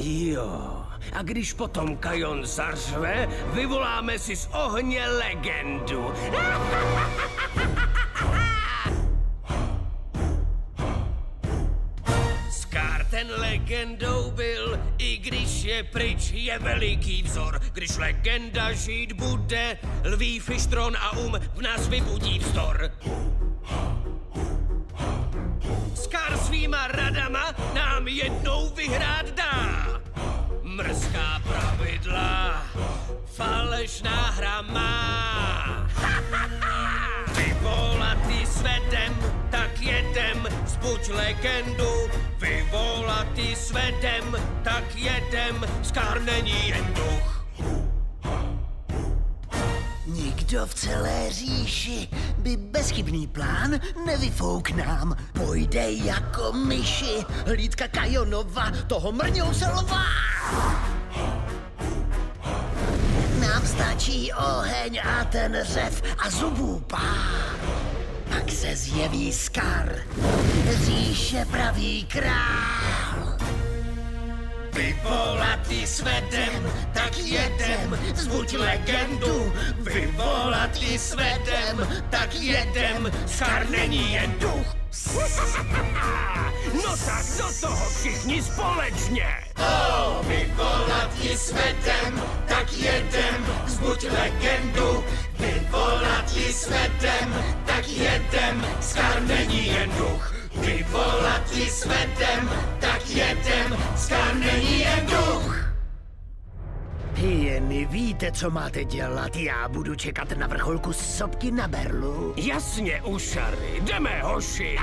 Jo, a když potom Kajon zařve, vyvoláme si z ohně legendu. Scar ten legendou byl, i když je pryč, je veliký vzor. Když legenda žít bude, lví Fishtron a v nás vybudí vzdor. Scar svýma radama nám jednou vyhrát dá. Mrzká pravidla, falešná hra má. Vyvolatý svedem, tak jedem, zbuď legendu. Vyvolatý svedem, tak jedem, Scar není jen duch. Nikdo v celé říši by bezchybný plán nevyfouk nám. Pojde jako myši, hlídka Kajonova, toho mrňou se lová. Nám stačí oheň a ten řev a zubů pár. Pak se zjeví Scar, říše pravý král. Vyvolatý svedem, tak jedem, zbuď legendu. Vyvolatý svedem, tak jedem, Scar není jen duch. No tak do toho všichni společně. Vyvolatý svedem, tak jedem, zbuď legendu. Vyvolatý svedem, tak jedem, Scar není jen duch. Vyvolatý svedem, tak jedem, Scar není jen duch. Hyeny, víte, co máte dělat? Já budu čekat na vrcholku sopky na berlu. Jasně, ušary, jdeme, hoši.